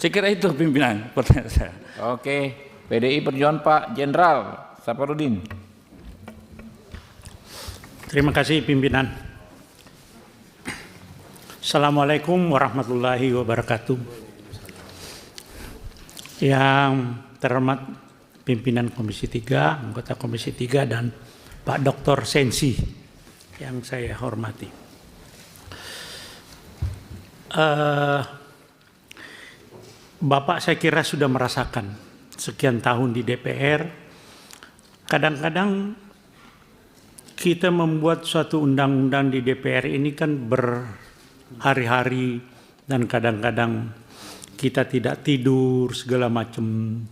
Saya kira itu pimpinan pertanyaan saya. Oke, PDI Perjuangan Pak Jenderal Saparudin. Terima kasih pimpinan. Assalamualaikum warahmatullahi wabarakatuh. Yang terhormat pimpinan Komisi 3, anggota Komisi 3 dan Pak Dr. Sensi yang saya hormati. Bapak saya kira sudah merasakan sekian tahun di DPR, kadang-kadang kita membuat suatu undang-undang di DPR ini kan berhari-hari dan kadang-kadang kita tidak tidur segala macam.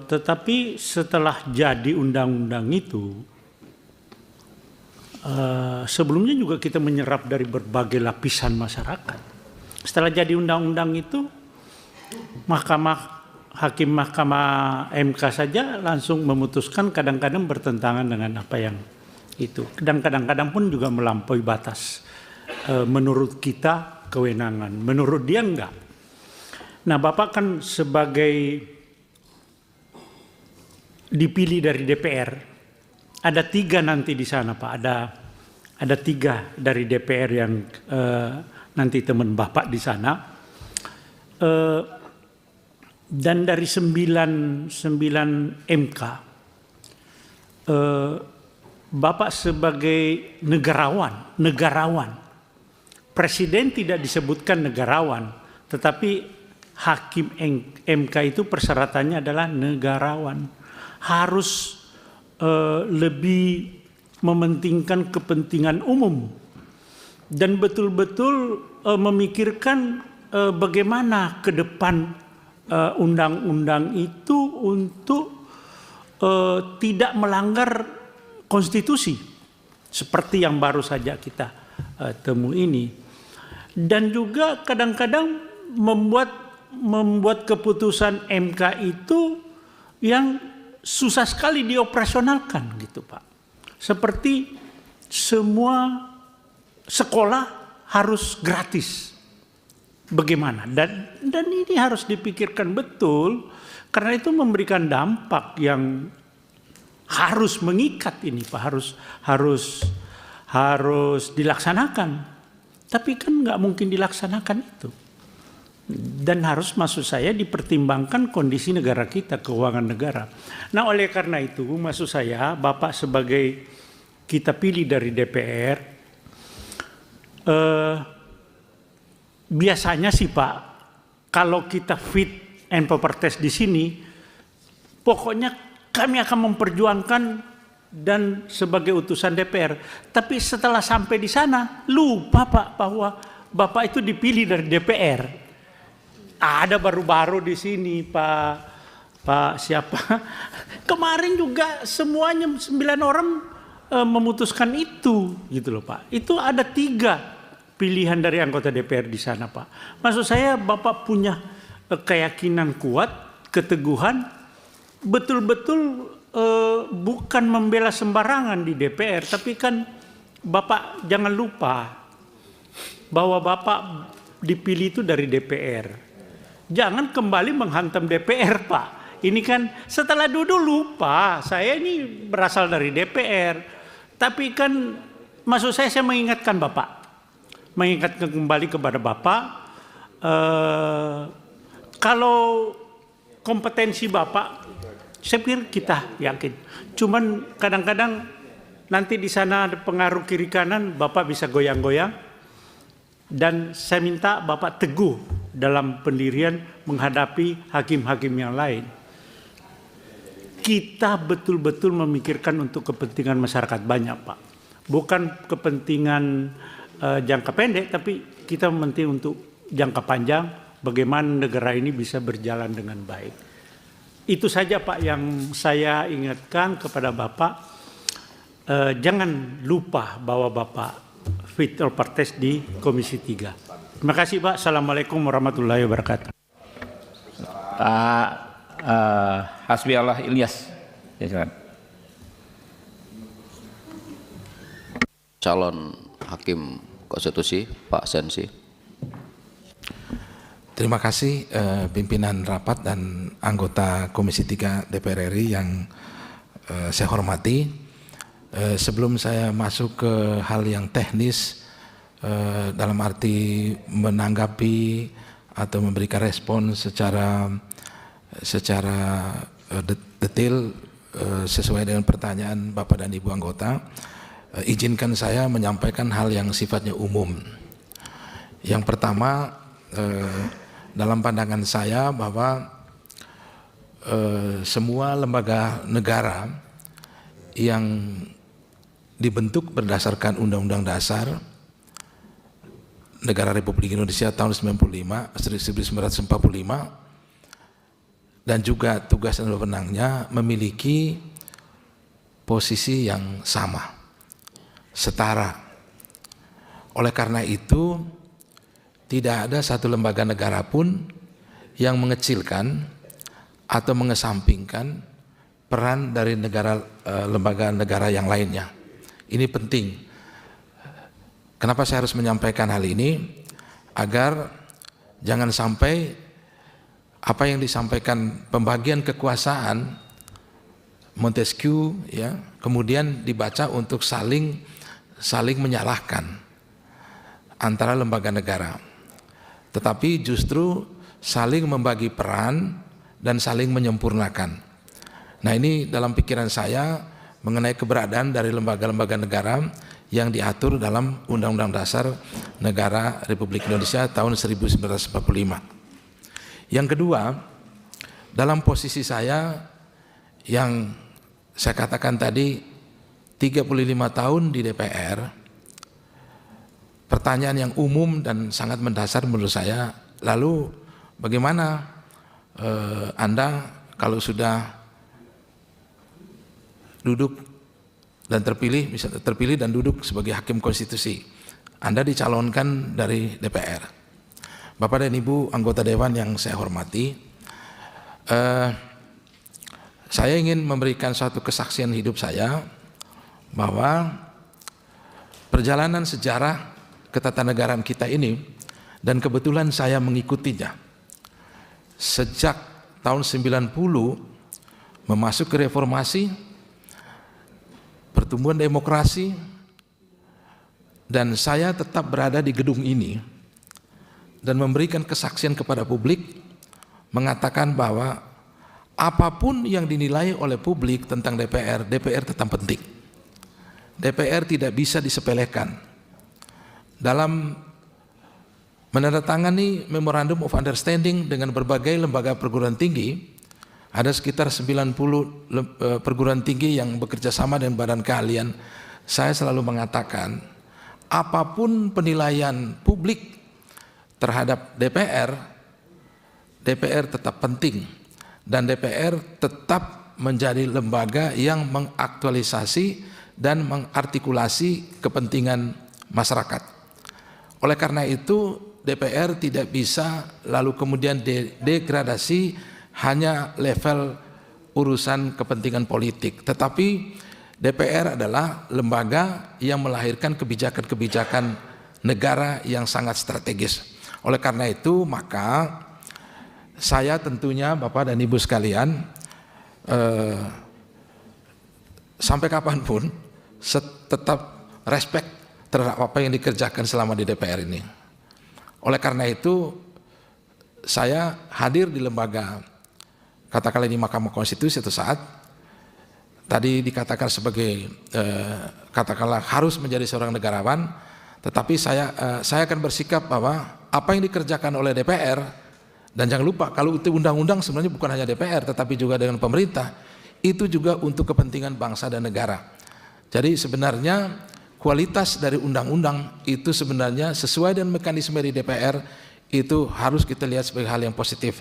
Tetapi setelah jadi undang-undang itu, sebelumnya juga kita menyerap dari berbagai lapisan masyarakat. Setelah jadi undang-undang itu, Hakim Mahkamah MK saja langsung memutuskan kadang-kadang bertentangan dengan apa yang itu. Dan kadang-kadang pun juga melampaui batas. Menurut kita kewenangan, menurut dia enggak. Nah, Bapak kan sebagai dipilih dari DPR, ada 3 nanti di sana Pak, ada 3 dari DPR yang nanti teman Bapak di sana. Dan dari 9 MK, Bapak sebagai negarawan, Presiden tidak disebutkan negarawan, tetapi Hakim MK itu persyaratannya adalah negarawan, harus lebih mementingkan kepentingan umum dan betul-betul memikirkan bagaimana ke depan undang-undang itu untuk tidak melanggar konstitusi seperti yang baru saja kita temui ini. Dan juga kadang-kadang membuat keputusan MK itu yang susah sekali dioperasionalkan gitu Pak. Seperti semua sekolah harus gratis. Bagaimana? Dan ini harus dipikirkan betul karena itu memberikan dampak yang harus mengikat ini Pak, harus dilaksanakan. Tapi kan nggak mungkin dilaksanakan itu. Dan harus maksud saya dipertimbangkan kondisi negara kita, keuangan negara. Nah, oleh karena itu maksud saya Bapak sebagai kita pilih dari DPR, biasanya sih Pak, kalau kita fit and proper test di sini, pokoknya kami akan memperjuangkan dan sebagai utusan DPR. Tapi setelah sampai di sana, lupa Pak bahwa Bapak itu dipilih dari DPR. Ada baru-baru di sini Pak siapa? Kemarin juga semuanya 9 orang memutuskan itu, gitu loh Pak. Itu ada 3 pilihan dari anggota DPR di sana Pak. Maksud saya Bapak punya keyakinan kuat, keteguhan, betul-betul bukan membela sembarangan di DPR, tapi kan Bapak jangan lupa bahwa Bapak dipilih itu dari DPR. Jangan kembali menghantam DPR Pak. Ini kan setelah duduk lupa, saya ini berasal dari DPR. Tapi kan maksud saya mengingatkan Bapak. Mengingatkan kembali kepada Bapak, kalau kompetensi Bapak, saya pikir kita yakin. Cuman kadang-kadang nanti di sana ada pengaruh kiri kanan, Bapak bisa goyang-goyang. Dan saya minta Bapak teguh dalam pendirian menghadapi hakim-hakim yang lain. Kita betul-betul memikirkan untuk kepentingan masyarakat banyak Pak. Bukan kepentingan jangka pendek, tapi kita mementing untuk jangka panjang, bagaimana negara ini bisa berjalan dengan baik. Itu saja Pak yang saya ingatkan kepada Bapak. Jangan lupa bahwa Bapak fit or proper test di Komisi 3. Terima kasih Pak. Assalamualaikum warahmatullahi wabarakatuh. Hasbi Allah Ilyas. Ya, calon hakim konstitusi Pak Sensi. Terima kasih pimpinan rapat dan anggota Komisi 3 DPR RI yang saya hormati. Sebelum saya masuk ke hal yang teknis dalam arti menanggapi atau memberikan respon secara detail sesuai dengan pertanyaan Bapak dan Ibu anggota, izinkan saya menyampaikan hal yang sifatnya umum. Yang pertama, dalam pandangan saya bahwa semua lembaga negara yang dibentuk berdasarkan Undang-Undang Dasar Negara Republik Indonesia tahun 1945 dan juga tugas dan wewenangnya memiliki posisi yang sama, setara. Oleh karena itu, tidak ada satu lembaga negara pun yang mengecilkan atau mengesampingkan peran dari lembaga negara yang lainnya. Ini penting. Kenapa saya harus menyampaikan hal ini? Agar jangan sampai apa yang disampaikan pembagian kekuasaan Montesquieu ya, kemudian dibaca untuk saling menyalahkan antara lembaga negara. Tetapi justru saling membagi peran dan saling menyempurnakan. Nah, ini dalam pikiran saya mengenai keberadaan dari lembaga-lembaga negara yang diatur dalam Undang-Undang Dasar Negara Republik Indonesia tahun 1945. Yang kedua, dalam posisi saya yang saya katakan tadi 35 tahun di DPR, pertanyaan yang umum dan sangat mendasar menurut saya, lalu bagaimana Anda kalau sudah duduk dan terpilih dan duduk sebagai hakim konstitusi, Anda dicalonkan dari DPR. Bapak dan Ibu anggota Dewan yang saya hormati, saya ingin memberikan suatu kesaksian hidup saya bahwa perjalanan sejarah ketatanegaraan kita ini, dan kebetulan saya mengikutinya sejak tahun 90 memasuki reformasi, pertumbuhan demokrasi, dan saya tetap berada di gedung ini dan memberikan kesaksian kepada publik mengatakan bahwa apapun yang dinilai oleh publik tentang DPR tetap penting. DPR tidak bisa disepelekan. Dalam menandatangani Memorandum of Understanding dengan berbagai lembaga perguruan tinggi, ada sekitar 90 perguruan tinggi yang bekerja sama dengan badan keahlian. Saya selalu mengatakan, apapun penilaian publik terhadap DPR tetap penting, dan DPR tetap menjadi lembaga yang mengaktualisasi dan mengartikulasi kepentingan masyarakat. Oleh karena itu, DPR tidak bisa lalu kemudian degradasi hanya level urusan kepentingan politik, tetapi DPR adalah lembaga yang melahirkan kebijakan-kebijakan negara yang sangat strategis. Oleh karena itu, maka saya tentunya Bapak dan Ibu sekalian, sampai kapanpun tetap respect terhadap apa yang dikerjakan selama di DPR ini. Oleh karena itu, saya hadir di lembaga, katakanlah di Mahkamah Konstitusi satu saat, tadi dikatakan sebagai, katakanlah harus menjadi seorang negarawan, tetapi saya akan bersikap bahwa apa yang dikerjakan oleh DPR, dan jangan lupa kalau itu undang-undang sebenarnya bukan hanya DPR, tetapi juga dengan pemerintah, itu juga untuk kepentingan bangsa dan negara. Jadi sebenarnya kualitas dari undang-undang itu sebenarnya sesuai dengan mekanisme di DPR itu harus kita lihat sebagai hal yang positif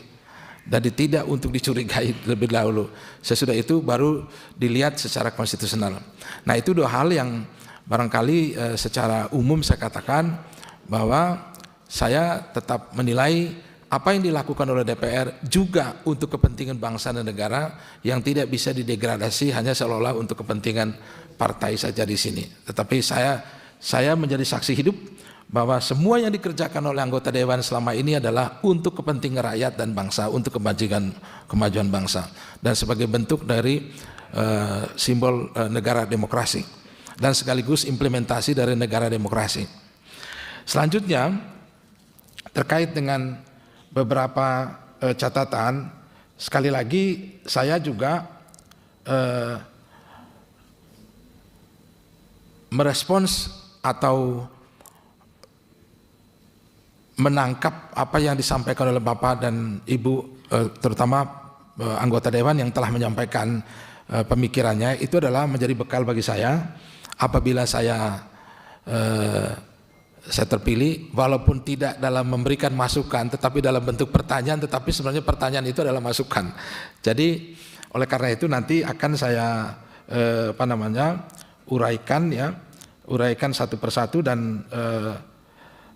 dan tidak untuk dicurigai terlebih dahulu. Sesudah itu baru dilihat secara konstitusional. Nah, itu dua hal yang barangkali secara umum saya katakan bahwa saya tetap menilai apa yang dilakukan oleh DPR juga untuk kepentingan bangsa dan negara yang tidak bisa didegradasi hanya seolah-olah untuk kepentingan partai saja di sini. Tetapi saya menjadi saksi hidup bahwa semua yang dikerjakan oleh anggota dewan selama ini adalah untuk kepentingan rakyat dan bangsa, untuk kemajuan bangsa, dan sebagai bentuk dari simbol negara demokrasi dan sekaligus implementasi dari negara demokrasi. Selanjutnya terkait dengan beberapa catatan, sekali lagi saya juga merespons atau menangkap apa yang disampaikan oleh Bapak dan Ibu, terutama anggota Dewan yang telah menyampaikan pemikirannya. Itu adalah menjadi bekal bagi saya apabila saya terpilih, walaupun tidak dalam memberikan masukan tetapi dalam bentuk pertanyaan, tetapi sebenarnya pertanyaan itu adalah masukan. Jadi oleh karena itu nanti akan saya uraikan satu persatu, dan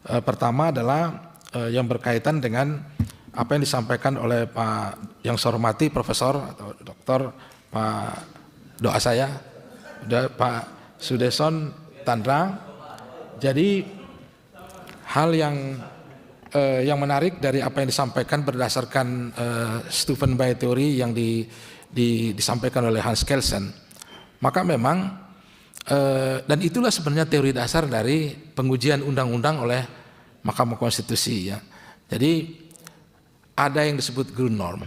pertama adalah yang berkaitan dengan apa yang disampaikan oleh Pak yang saya hormati Profesor atau Doktor Pak doa saya Pak Sudesson Tandra. Jadi hal yang menarik dari apa yang disampaikan berdasarkan Steuvenberg teori yang disampaikan oleh Hans Kelsen, maka memang dan itulah sebenarnya teori dasar dari pengujian undang-undang oleh Mahkamah Konstitusi, ya. Jadi ada yang disebut Grundnorm,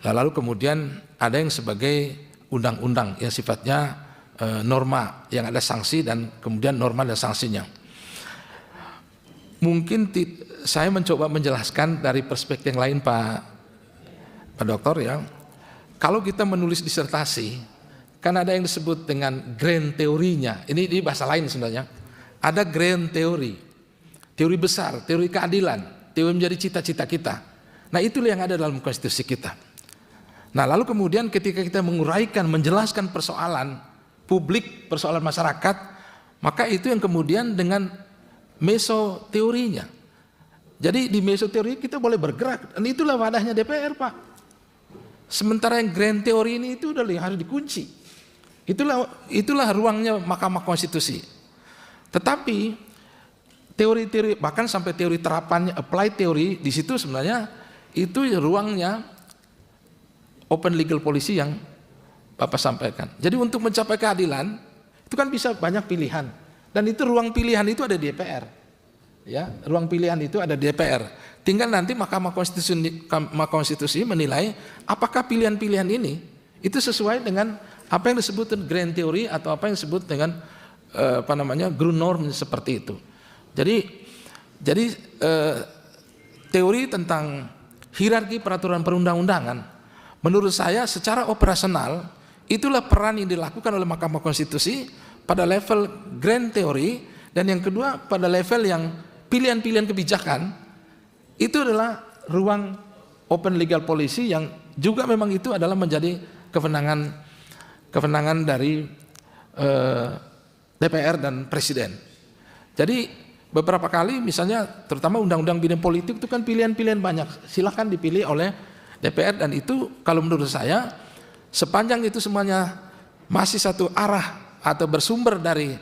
lalu kemudian ada yang sebagai undang-undang yang sifatnya norma yang ada sanksi, dan kemudian norma dan sanksinya. Mungkin saya mencoba menjelaskan dari perspektif yang lain, Pak Doktor, ya. Kalau kita menulis disertasi, kan ada yang disebut dengan grand teorinya. Ini bahasa lain sebenarnya. Ada grand teori, teori besar, teori keadilan, teori menjadi cita-cita kita. Nah, itulah yang ada dalam konstitusi kita. Nah, lalu kemudian ketika kita menguraikan, menjelaskan persoalan publik, persoalan masyarakat, maka itu yang kemudian dengan mesoteorinya. Jadi di mesoteori kita boleh bergerak, dan itulah wadahnya DPR, Pak. Sementara yang grand teori ini itu udah harus dikunci. Itulah ruangnya Mahkamah Konstitusi. Tetapi teori-teori, bahkan sampai teori terapannya, applied teori, di situ sebenarnya itu ruangnya open legal policy yang Bapak sampaikan. Jadi untuk mencapai keadilan itu kan bisa banyak pilihan, dan itu ruang pilihan itu ada di DPR. Ya, ruang pilihan itu ada di DPR. Tinggal nanti Mahkamah Konstitusi menilai apakah pilihan-pilihan ini itu sesuai dengan apa yang disebut grand teori atau apa yang disebut dengan Grundnorm seperti itu. Jadi teori tentang hierarki peraturan perundang-undangan, menurut saya secara operasional itulah peran yang dilakukan oleh Mahkamah Konstitusi pada level grand teori, dan yang kedua pada level yang pilihan-pilihan kebijakan. Itu adalah ruang open legal policy yang juga memang itu adalah menjadi kewenangan dari DPR dan Presiden. Jadi beberapa kali misalnya terutama undang-undang bidang politik itu kan pilihan-pilihan banyak, silakan dipilih oleh DPR, dan itu kalau menurut saya sepanjang itu semuanya masih satu arah atau bersumber dari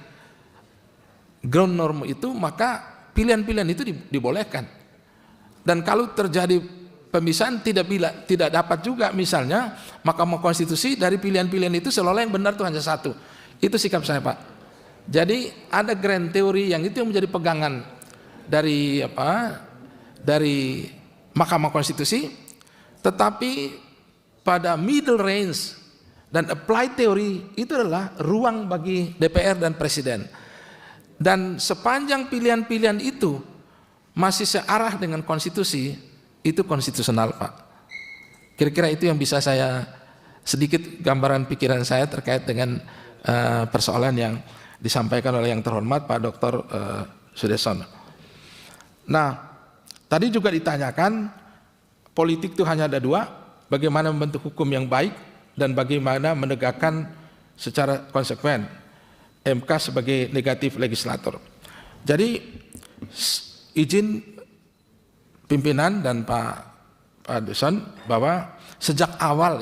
ground norm itu, maka pilihan-pilihan itu dibolehkan. Dan kalau terjadi pemisahan tidak dapat juga misalnya Mahkamah Konstitusi dari pilihan-pilihan itu seolah-olah yang benar itu hanya satu. Itu sikap saya, Pak. Jadi ada grand teori yang itu yang menjadi pegangan dari Mahkamah Konstitusi, tetapi pada middle range dan applied teori itu adalah ruang bagi DPR dan Presiden. Dan sepanjang pilihan-pilihan itu masih searah dengan konstitusi, itu konstitusional, Pak. Kira-kira itu yang bisa saya sedikit gambaran pikiran saya terkait dengan persoalan yang disampaikan oleh yang terhormat Pak Dr. Sudesson. Nah, tadi juga ditanyakan politik itu hanya ada dua, bagaimana membentuk hukum yang baik dan bagaimana menegakkan secara konsekuen MK sebagai negatif legislator. Jadi izin pimpinan dan Pak Duson bahwa sejak awal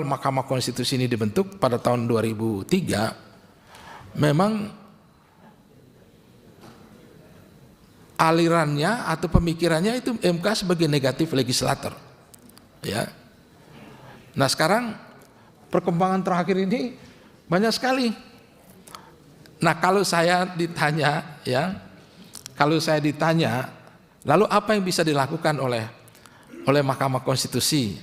Mahkamah Konstitusi ini dibentuk pada tahun 2003, memang alirannya atau pemikirannya itu MK sebagai negatif legislator. Ya. Nah sekarang perkembangan terakhir ini banyak sekali. Nah kalau saya ditanya, lalu apa yang bisa dilakukan oleh Mahkamah Konstitusi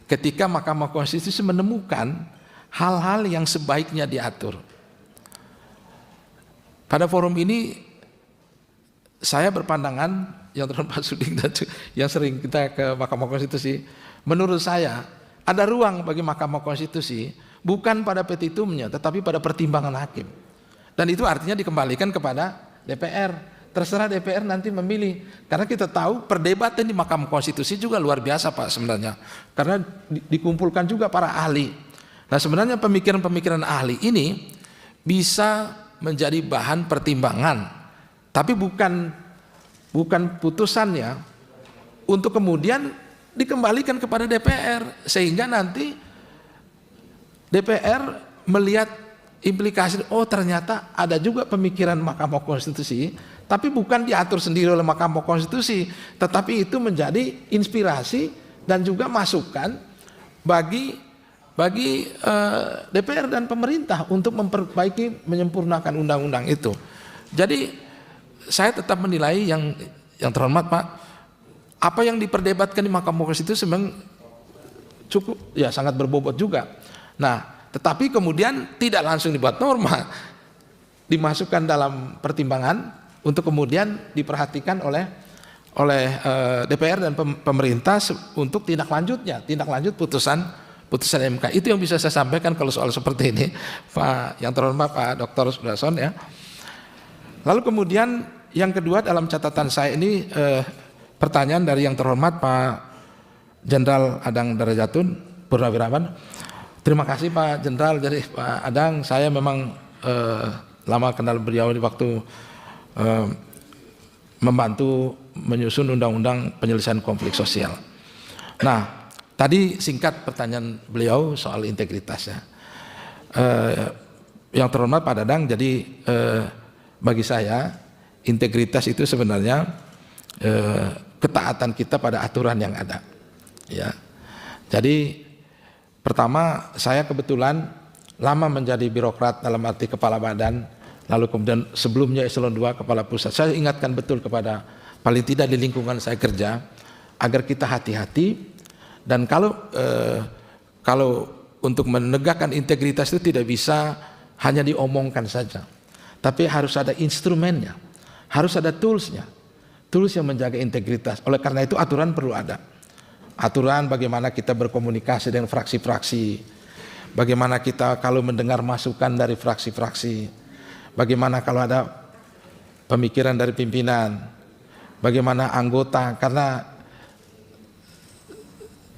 ketika Mahkamah Konstitusi menemukan hal-hal yang sebaiknya diatur? Pada forum ini saya berpandangan, yang terhormat Suding dan yang sering kita ke Mahkamah Konstitusi, menurut saya ada ruang bagi Mahkamah Konstitusi bukan pada petitumnya tetapi pada pertimbangan hakim. Dan itu artinya dikembalikan kepada DPR. Terserah DPR nanti memilih. Karena kita tahu perdebatan di Mahkamah Konstitusi juga luar biasa Pak sebenarnya. Karena dikumpulkan juga para ahli. Nah sebenarnya pemikiran-pemikiran ahli ini bisa menjadi bahan pertimbangan. Tapi bukan putusannya untuk kemudian dikembalikan kepada DPR. Sehingga nanti DPR melihat implikasi, oh ternyata ada juga pemikiran Mahkamah Konstitusi, tapi bukan diatur sendiri oleh Mahkamah Konstitusi, tetapi itu menjadi inspirasi dan juga masukan bagi DPR dan pemerintah untuk memperbaiki, menyempurnakan undang-undang itu. Jadi saya tetap menilai yang terhormat Pak, apa yang diperdebatkan di Mahkamah Konstitusi memang cukup, ya sangat berbobot juga. Nah, tetapi kemudian tidak langsung dibuat norma, dimasukkan dalam pertimbangan untuk kemudian diperhatikan oleh DPR dan pemerintah untuk tindak lanjut putusan MK. Itu yang bisa saya sampaikan kalau soal seperti ini, Pak yang terhormat Pak Dr. Sudarson ya. Lalu kemudian yang kedua dalam catatan saya ini pertanyaan dari yang terhormat Pak Jenderal Adang Darajatun Purnawirawan. Terima kasih Pak Jenderal. Jadi Pak Adang, saya memang lama kenal beliau di waktu membantu menyusun undang-undang penyelesaian konflik sosial. Nah, tadi singkat pertanyaan beliau soal integritas ya. Yang terhormat Pak Dadang, jadi bagi saya integritas itu sebenarnya ketaatan kita pada aturan yang ada. Ya, jadi pertama saya kebetulan lama menjadi birokrat dalam arti kepala badan, lalu kemudian sebelumnya eselon 2 kepala pusat. Saya ingatkan betul kepada paling tidak di lingkungan saya kerja agar kita hati-hati dan kalau untuk menegakkan integritas itu tidak bisa hanya diomongkan saja, tapi harus ada instrumennya, harus ada toolsnya, tools yang menjaga integritas. Oleh karena itu aturan perlu ada. Aturan bagaimana kita berkomunikasi dengan fraksi-fraksi, bagaimana kita kalau mendengar masukan dari fraksi-fraksi, bagaimana kalau ada pemikiran dari pimpinan, bagaimana anggota, karena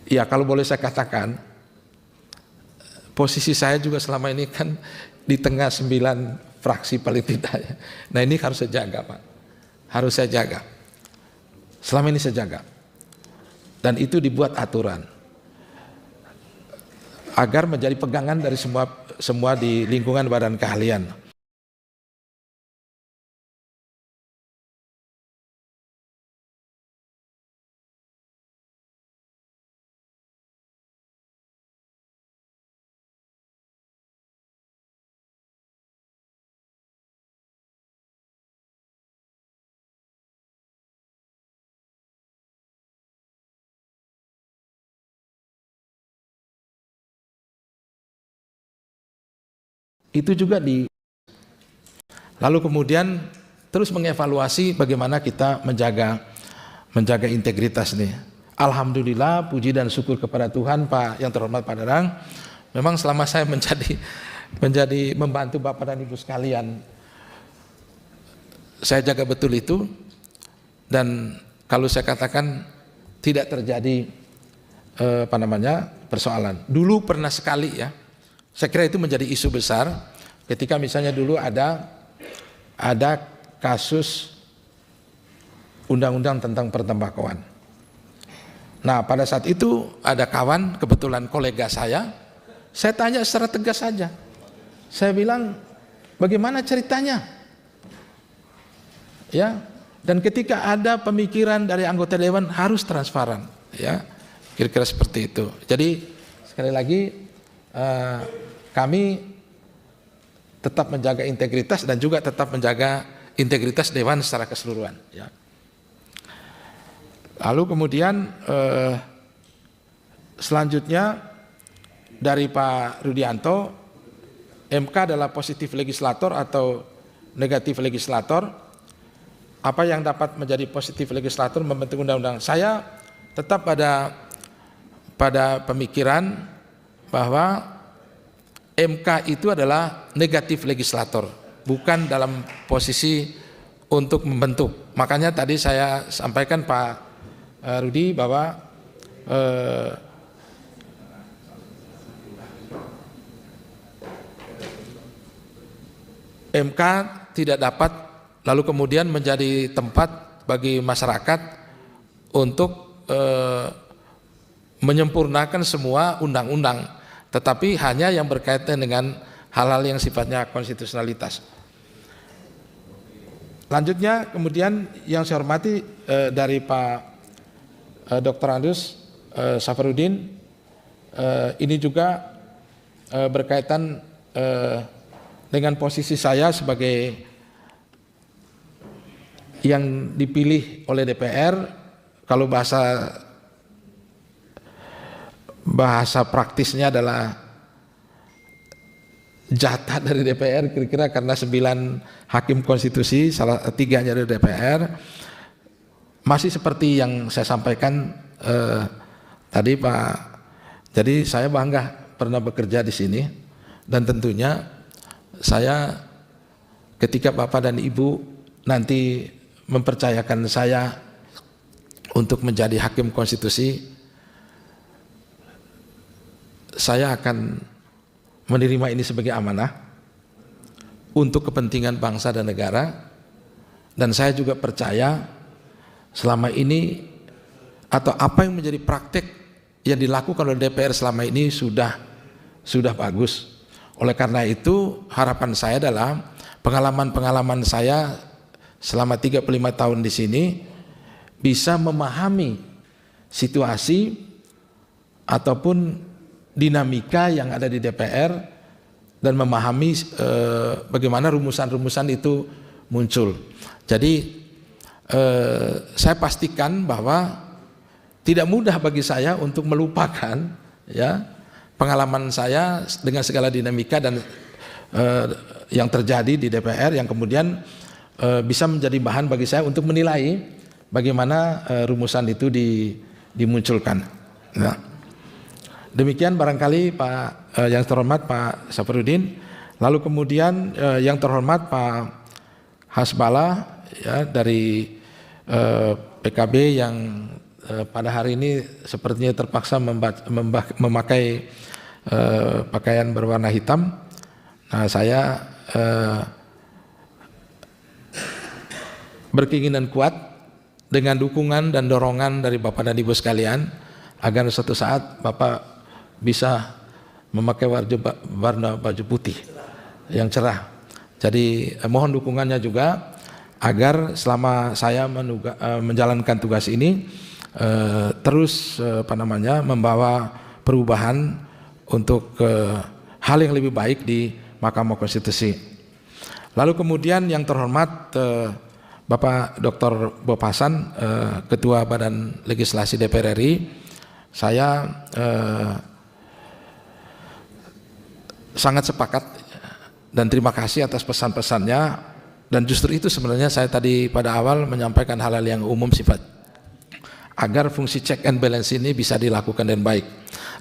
ya kalau boleh saya katakan, posisi saya juga selama ini kan di tengah 9 fraksi paling tidak. Nah ini harus saya jaga Pak, harus saya jaga, selama ini saya jaga. Dan itu dibuat aturan agar menjadi pegangan dari semua di lingkungan badan keahlian. Itu juga lalu kemudian terus mengevaluasi bagaimana kita menjaga integritas nih. Alhamdulillah, puji dan syukur kepada Tuhan Pak yang terhormat Pak Dadang. Memang selama saya menjadi membantu Bapak dan Ibu sekalian, saya jaga betul itu, dan kalau saya katakan tidak terjadi persoalan. Dulu pernah sekali ya, saya kira itu menjadi isu besar ketika misalnya dulu ada kasus undang-undang tentang pertembakauan. Nah pada saat itu ada kawan, kebetulan kolega saya tanya secara tegas saja. Saya bilang, bagaimana ceritanya? Ya, Dan ketika ada pemikiran dari anggota dewan harus transparan, ya, kira-kira seperti itu. Jadi sekali lagi kami tetap menjaga integritas dan juga tetap menjaga integritas dewan secara keseluruhan. Ya. Lalu kemudian selanjutnya dari Pak Rudianto, MK adalah positif legislator atau negatif legislator. Apa yang dapat menjadi positif legislator membentuk undang-undang? Saya tetap pada pemikiran bahwa MK itu adalah negatif legislator, bukan dalam posisi untuk membentuk. Makanya tadi saya sampaikan Pak Rudi bahwa MK tidak dapat lalu kemudian menjadi tempat bagi masyarakat untuk menyempurnakan semua undang-undang, tetapi hanya yang berkaitan dengan hal-hal yang sifatnya konstitusionalitas. Lanjutnya kemudian yang saya hormati dari Pak Dr. Andus Safarudin, ini juga berkaitan dengan posisi saya sebagai yang dipilih oleh DPR. Kalau bahasa praktisnya adalah jatah dari DPR kira-kira, karena 9 hakim konstitusi, salah 3-nya dari DPR. Masih seperti yang saya sampaikan tadi Pak. Jadi saya bangga pernah bekerja di sini, dan tentunya saya ketika Bapak dan Ibu nanti mempercayakan saya untuk menjadi hakim konstitusi, saya akan menerima ini sebagai amanah untuk kepentingan bangsa dan negara. Dan saya juga percaya selama ini atau apa yang menjadi praktek yang dilakukan oleh DPR selama ini sudah bagus. Oleh karena itu harapan saya adalah pengalaman saya selama 35 tahun di sini bisa memahami situasi ataupun dinamika yang ada di DPR dan memahami bagaimana rumusan-rumusan itu muncul. Jadi saya pastikan bahwa tidak mudah bagi saya untuk melupakan ya pengalaman saya dengan segala dinamika dan yang terjadi di DPR, yang kemudian bisa menjadi bahan bagi saya untuk menilai bagaimana rumusan itu dimunculkan. Nah, demikian barangkali Pak yang terhormat Pak Safarudin. Lalu kemudian yang terhormat Pak Hasbala ya dari PKB yang pada hari ini sepertinya terpaksa memakai pakaian berwarna hitam. Nah, saya berkeinginan kuat dengan dukungan dan dorongan dari Bapak dan Ibu sekalian agar suatu saat Bapak bisa memakai warna baju putih yang cerah. Jadi mohon dukungannya juga agar selama saya menjalankan tugas ini terus membawa perubahan untuk hal yang lebih baik di Mahkamah Konstitusi. Lalu kemudian yang terhormat Bapak Dr. Bob Hasan, Ketua Badan Legislasi DPR RI, saya sangat sepakat dan terima kasih atas pesan-pesannya. Dan justru itu sebenarnya saya tadi pada awal menyampaikan hal-hal yang umum sifat, agar fungsi check and balance ini bisa dilakukan dengan baik.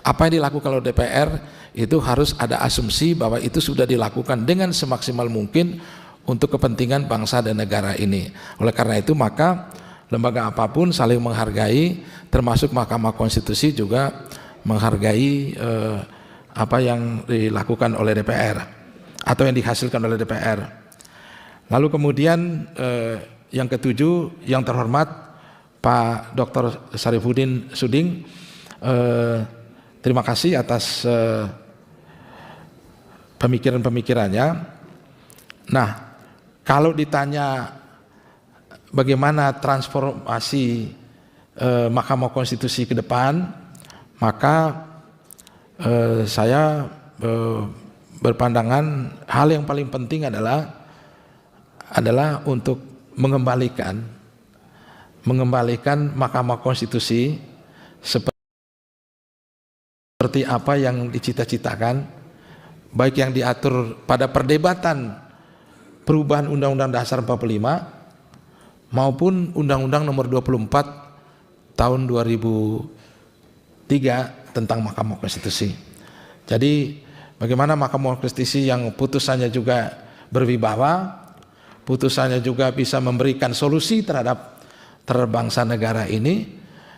Apa yang dilakukan oleh DPR itu harus ada asumsi bahwa itu sudah dilakukan dengan semaksimal mungkin untuk kepentingan bangsa dan negara ini. Oleh karena itu maka lembaga apapun saling menghargai, termasuk Mahkamah Konstitusi juga menghargai apa yang dilakukan oleh DPR atau yang dihasilkan oleh DPR. Lalu kemudian yang ketujuh, yang terhormat Pak Dr. Syarifudin Suding, terima kasih atas pemikiran-pemikirannya. Nah, kalau ditanya bagaimana transformasi Mahkamah Konstitusi ke depan, maka saya berpandangan hal yang paling penting adalah untuk mengembalikan Mahkamah Konstitusi seperti apa yang dicita-citakan, baik yang diatur pada perdebatan perubahan Undang-Undang Dasar 45 maupun Undang-Undang Nomor 24 tahun 2003 tentang Mahkamah Konstitusi. Jadi bagaimana Mahkamah Konstitusi yang putusannya juga berwibawa, putusannya juga bisa memberikan solusi terhadap bangsa negara ini,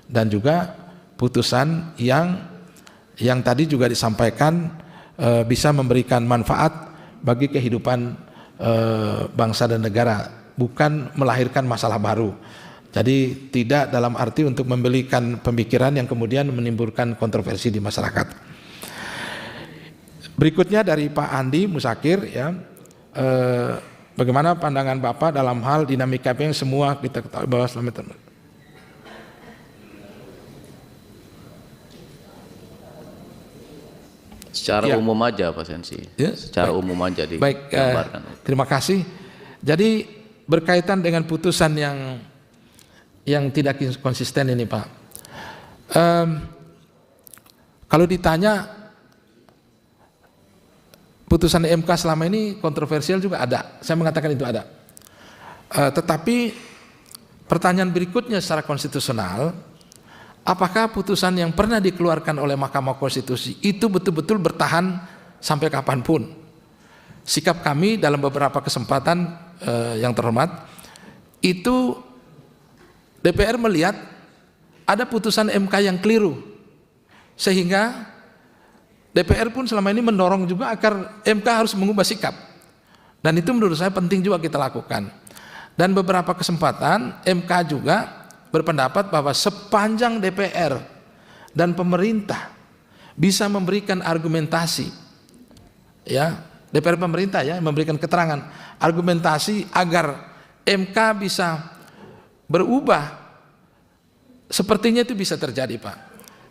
dan juga putusan yang tadi juga disampaikan bisa memberikan manfaat bagi kehidupan bangsa dan negara, bukan melahirkan masalah baru. Jadi tidak dalam arti untuk memberikan pemikiran yang kemudian menimbulkan kontroversi di masyarakat. Berikutnya dari Pak Andi Musakir, ya, bagaimana pandangan Bapak dalam hal dinamika yang semua kita ketahui bahwa selama itu. Secara ya, umum aja Pak Sensi, ya, secara baik, umum aja baik, digambarkan. terima kasih. Jadi berkaitan dengan putusan yang tidak konsisten ini Pak, kalau ditanya putusan MK selama ini kontroversial juga ada, saya mengatakan itu ada, tetapi pertanyaan berikutnya secara konstitusional, apakah putusan yang pernah dikeluarkan oleh Mahkamah Konstitusi itu betul-betul bertahan sampai kapanpun? Sikap kami dalam beberapa kesempatan yang terhormat, itu DPR melihat ada putusan MK yang keliru, sehingga DPR pun selama ini mendorong juga agar MK harus mengubah sikap, dan itu menurut saya penting juga kita lakukan. Dan beberapa kesempatan MK juga berpendapat bahwa sepanjang DPR dan pemerintah bisa memberikan argumentasi, ya, DPR pemerintah ya memberikan keterangan argumentasi agar MK bisa berubah, sepertinya itu bisa terjadi Pak.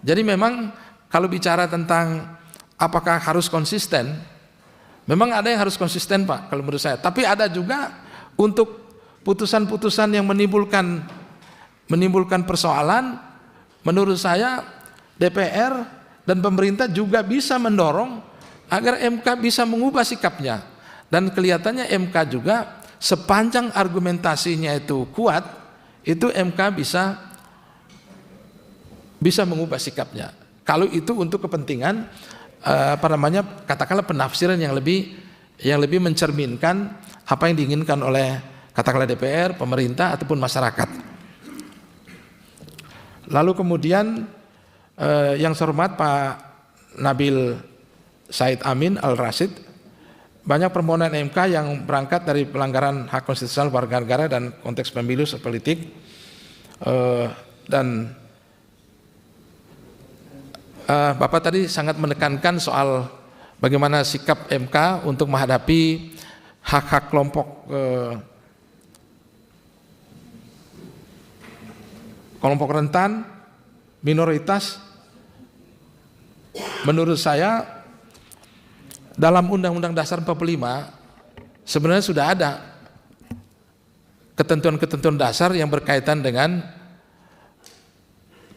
Jadi memang kalau bicara tentang apakah harus konsisten, memang ada yang harus konsisten Pak kalau menurut saya, tapi ada juga untuk putusan-putusan yang menimbulkan persoalan, menurut saya DPR dan pemerintah juga bisa mendorong agar MK bisa mengubah sikapnya, dan kelihatannya MK juga sepanjang argumentasinya itu kuat, itu MK bisa mengubah sikapnya. Kalau itu untuk kepentingan katakanlah penafsiran yang lebih mencerminkan apa yang diinginkan oleh katakanlah DPR, pemerintah ataupun masyarakat. Lalu kemudian yang saya hormat Pak Nabil Said Amin Al-Rasyid, banyak permohonan MK yang berangkat dari pelanggaran hak konstitusional warga negara dan konteks pemilu politik, dan Bapak tadi sangat menekankan soal bagaimana sikap MK untuk menghadapi hak-hak kelompok rentan, minoritas. Menurut saya dalam Undang-Undang Dasar 45 sebenarnya sudah ada ketentuan-ketentuan dasar yang berkaitan dengan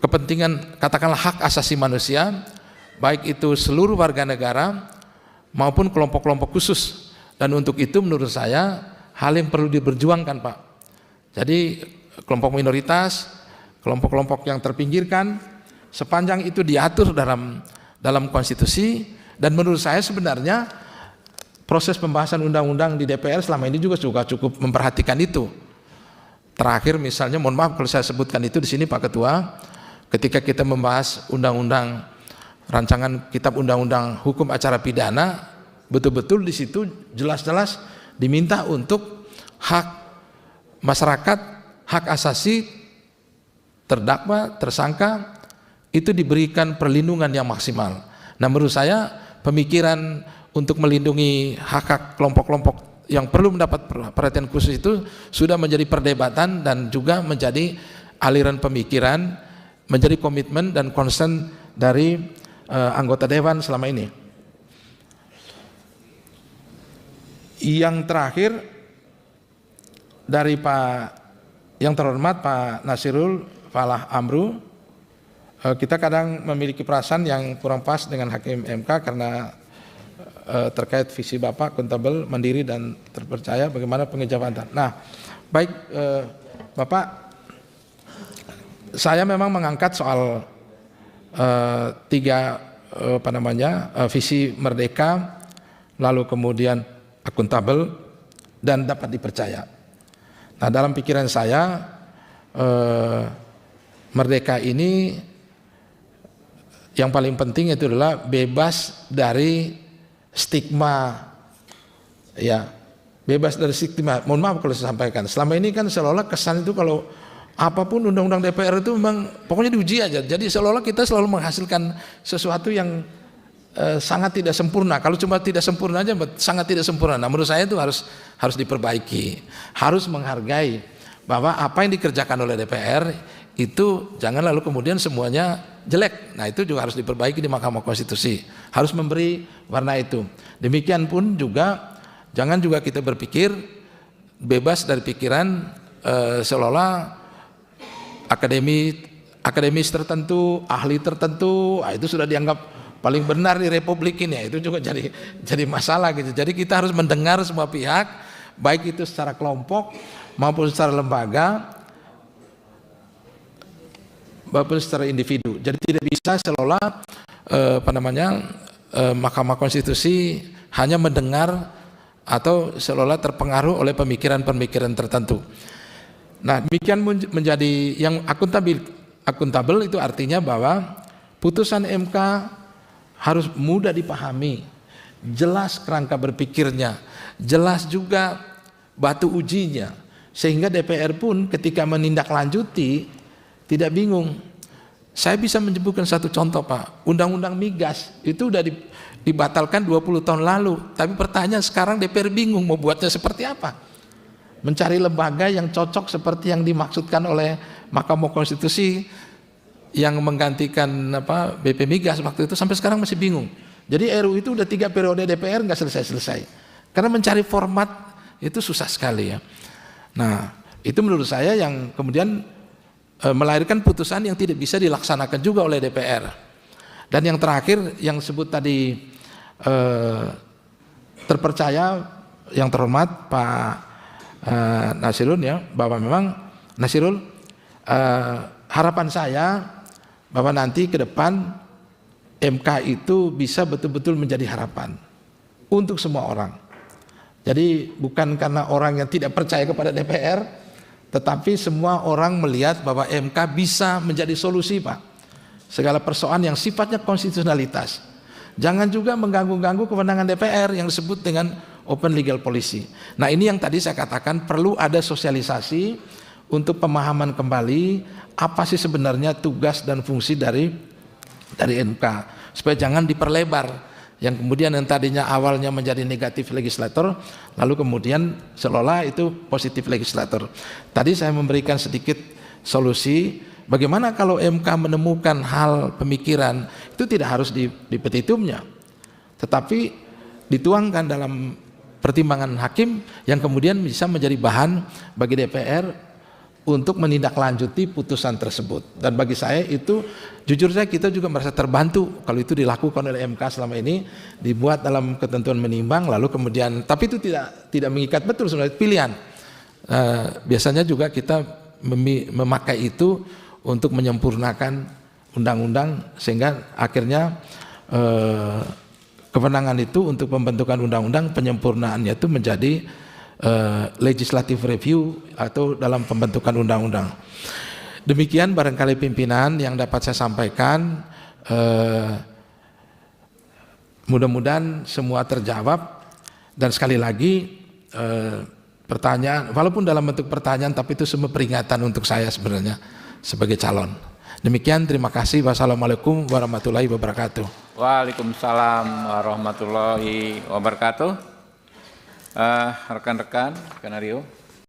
kepentingan katakanlah hak asasi manusia, baik itu seluruh warga negara maupun kelompok-kelompok khusus. Dan untuk itu menurut saya hal yang perlu diperjuangkan Pak. Jadi kelompok minoritas, kelompok-kelompok yang terpinggirkan, sepanjang itu diatur dalam konstitusi. Dan menurut saya sebenarnya proses pembahasan undang-undang di DPR selama ini juga cukup memperhatikan itu. Terakhir misalnya, mohon maaf kalau saya sebutkan itu di sini Pak Ketua, ketika kita membahas undang-undang rancangan kitab undang-undang hukum acara pidana, betul-betul di situ jelas-jelas diminta untuk hak masyarakat, hak asasi terdakwa, tersangka itu diberikan perlindungan yang maksimal. Nah menurut saya pemikiran untuk melindungi hak-hak kelompok-kelompok yang perlu mendapat perhatian khusus itu sudah menjadi perdebatan dan juga menjadi aliran pemikiran, menjadi komitmen dan concern dari anggota dewan selama ini. Yang terakhir dari yang terhormat Pak Nasirul Falah Amru, kita kadang memiliki perasaan yang kurang pas dengan Hakim MK karena terkait visi Bapak akuntabel, mandiri dan terpercaya bagaimana pengejawatan. Nah, baik Bapak, saya memang mengangkat soal tiga visi merdeka, lalu kemudian akuntabel dan dapat dipercaya. Nah, dalam pikiran saya merdeka ini yang paling penting itu adalah bebas dari stigma, ya, bebas dari stigma. Mohon maaf kalau saya sampaikan, selama ini kan seolah-olah kesan itu kalau apapun undang-undang DPR itu memang pokoknya diuji aja. Jadi seolah-olah kita selalu menghasilkan sesuatu yang sangat tidak sempurna. Kalau cuma tidak sempurna aja, sangat tidak sempurna. Nah, menurut saya itu harus diperbaiki, harus menghargai bahwa apa yang dikerjakan oleh DPR itu jangan lalu kemudian semuanya jelek. Nah, itu juga harus diperbaiki di Mahkamah Konstitusi, harus memberi warna itu. Demikian pun juga jangan juga kita berpikir bebas dari pikiran seolah-olah akademis tertentu, ahli tertentu, itu sudah dianggap paling benar di Republik ini. Itu juga jadi masalah gitu. Jadi kita harus mendengar semua pihak, baik itu secara kelompok maupun secara lembaga maupun secara individu. Jadi tidak bisa seolah Mahkamah Konstitusi hanya mendengar atau seolah terpengaruh oleh pemikiran-pemikiran tertentu. Nah, demikian menjadi yang akuntabel itu artinya bahwa putusan MK harus mudah dipahami, jelas kerangka berpikirnya, jelas juga batu ujinya, sehingga DPR pun ketika menindaklanjuti tidak bingung. Saya bisa menyebutkan satu contoh, Pak. Undang-undang migas itu sudah dibatalkan 20 tahun lalu, tapi pertanyaan sekarang DPR bingung mau buatnya seperti apa. Mencari lembaga yang cocok seperti yang dimaksudkan oleh Mahkamah Konstitusi yang menggantikan BP Migas waktu itu, sampai sekarang masih bingung. Jadi RUU itu udah 3 periode DPR nggak selesai-selesai. Karena mencari format itu susah sekali ya. Nah, itu menurut saya yang kemudian melahirkan putusan yang tidak bisa dilaksanakan juga oleh DPR. Dan yang terakhir yang sebut tadi terpercaya, yang terhormat Pak Nasirul ya, bahwa memang Nasirul, harapan saya bahwa nanti ke depan MK itu bisa betul-betul menjadi harapan untuk semua orang. Jadi bukan karena orang yang tidak percaya kepada DPR, tetapi semua orang melihat bahwa MK bisa menjadi solusi, Pak. Segala persoalan yang sifatnya konstitusionalitas. Jangan juga mengganggu-ganggu kewenangan DPR yang disebut dengan open legal policy. Nah, ini yang tadi saya katakan perlu ada sosialisasi untuk pemahaman kembali apa sih sebenarnya tugas dan fungsi dari MK, supaya jangan diperlebar yang kemudian yang tadinya awalnya menjadi negatif legislator lalu kemudian seolah itu positif legislator. Tadi saya memberikan sedikit solusi bagaimana kalau MK menemukan hal pemikiran itu tidak harus di petitumnya, tetapi dituangkan dalam pertimbangan hakim yang kemudian bisa menjadi bahan bagi DPR untuk menindaklanjuti putusan tersebut. Dan bagi saya itu jujur saja kita juga merasa terbantu kalau itu dilakukan oleh MK selama ini, dibuat dalam ketentuan menimbang lalu kemudian, tapi itu tidak mengikat betul sebenarnya, pilihan. Biasanya juga kita memakai itu untuk menyempurnakan undang-undang sehingga akhirnya kewenangan itu untuk pembentukan undang-undang penyempurnaannya itu menjadi legislative review atau dalam pembentukan undang-undang. Demikian barangkali pimpinan yang dapat saya sampaikan. Mudah-mudahan semua terjawab, dan sekali lagi pertanyaan walaupun dalam bentuk pertanyaan tapi itu semua peringatan untuk saya sebenarnya sebagai calon. Demikian, terima kasih. Wassalamualaikum warahmatullahi wabarakatuh. Waalaikumsalam warahmatullahi wabarakatuh. Rekan-rekan, Kanario,